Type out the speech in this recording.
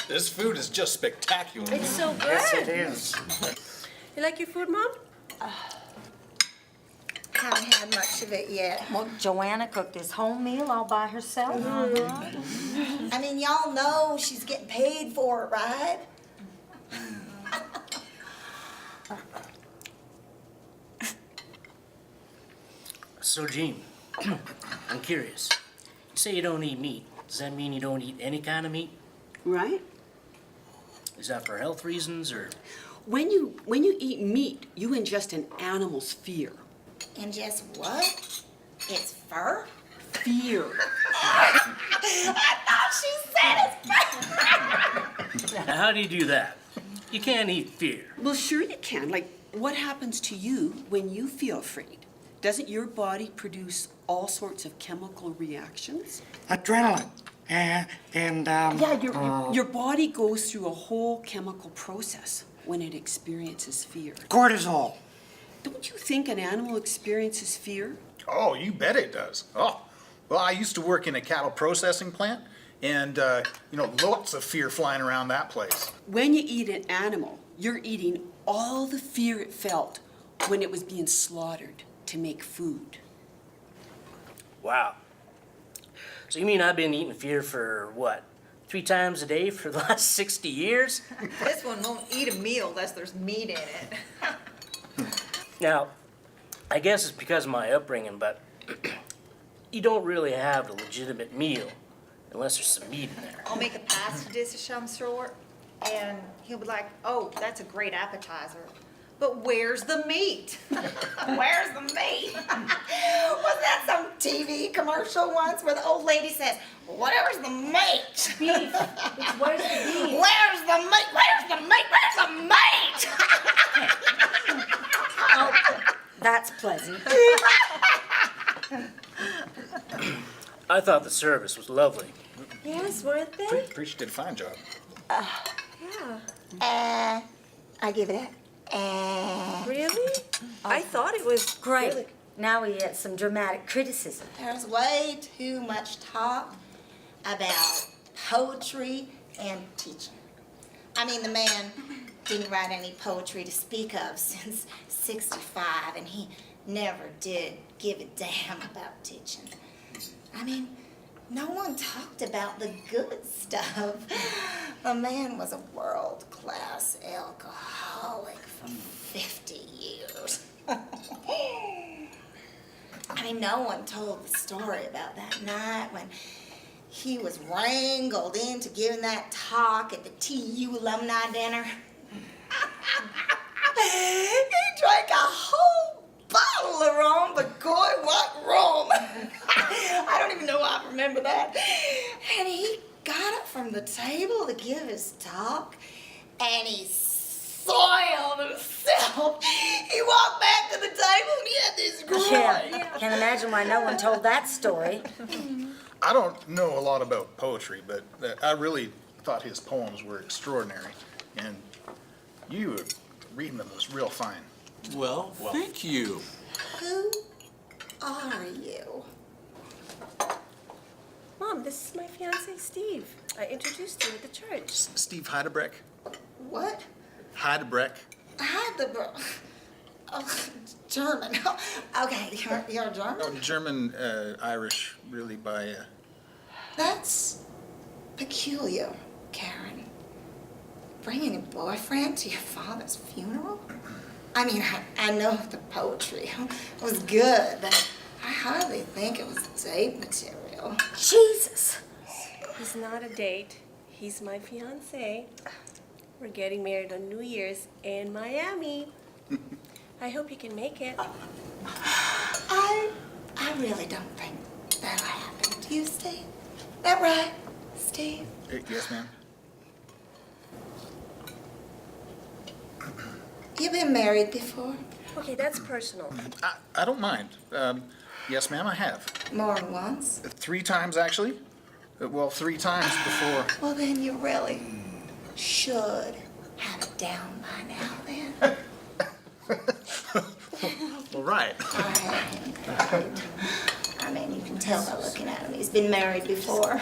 This food is just spectacular. It's so good. Yes, it is. You like your food, Mom? Haven't had much of it yet. Well, Joanna cooked this whole meal all by herself. I mean, y'all know she's getting paid for it, right? So, Gene, I'm curious. You say you don't eat meat. Does that mean you don't eat any kind of meat? Right? Is that for health reasons or? When you eat meat, you ingest an animal's fear. And just what? It's fur? Fear. I thought she said it's Now, how do you do that? You can't eat fear. Well, sure you can. Like, what happens to you when you feel afraid? Doesn't your body produce all sorts of chemical reactions? Adrenaline. Yeah, your body goes through a whole chemical process when it experiences fear. Cortisol. Don't you think an animal experiences fear? Oh, you bet it does. Oh, well, I used to work in a cattle processing plant, and, lots of fear flying around that place. When you eat an animal, you're eating all the fear it felt when it was being slaughtered to make food. Wow. So you mean I've been eating fear for what? 3 times a day for the last 60 years? This one won't eat a meal unless there's meat in it. Now, I guess it's because of my upbringing, but you don't really have a legitimate meal unless there's some meat in there. I'll make a pasta dish of some sort, and he'll be like, oh, that's a great appetizer. But where's the meat? Where's the meat? Was that some TV commercial once where the old lady says, where's the meat? Beef. It's where's the beef? Where's the meat? Where's the meat? Where's the meat? Oh, that's pleasant. I thought the service was lovely. Yes, weren't they? Preacher did a fine job. Yeah. I give it a. Really? I thought it was Great. really- Now we get some dramatic criticism. There's way too much talk about poetry and teaching. I mean, the man didn't write any poetry to speak of since 65, and he never did give a damn about teaching. I mean, no one talked about the good stuff. The man was a world-class alcoholic for 50 years. I mean, no one told the story about that night when he was wrangled into giving that talk at the TU alumni dinner. He drank a whole bottle of rum, but boy, what rum! I don't even know why I remember that. And he got up from the table to give his talk, and he soiled himself. He walked back to the table and he had this groin. Yeah, can't imagine why no one told that story. I don't know a lot about poetry, but I really thought his poems were extraordinary. And you reading them was real fine. Well, thank you. Who are you? Mom, this is my fiance, Steve. I introduced you at the church. Steve Heidebreck. What? Heidebreck. Oh, German. Okay, you're German? Oh, German, Irish, really by... That's peculiar, Karen. Bringing a boyfriend to your father's funeral? I mean, I know the poetry was good, but I hardly think it was date material. Jesus. He's not a date. He's my fiance. We're getting married on New Year's in Miami. I hope you can make it. I really don't think that'll happen. Do you, Steve? That right, Steve? Yes, ma'am. You been married before? Okay, that's personal. I don't mind. Yes, ma'am, I have. More than once? 3 times, actually. Well, 3 times before. Well, then you really should have it down by now, then. Well, right. All right. I mean, you can tell by looking at him. He's been married before.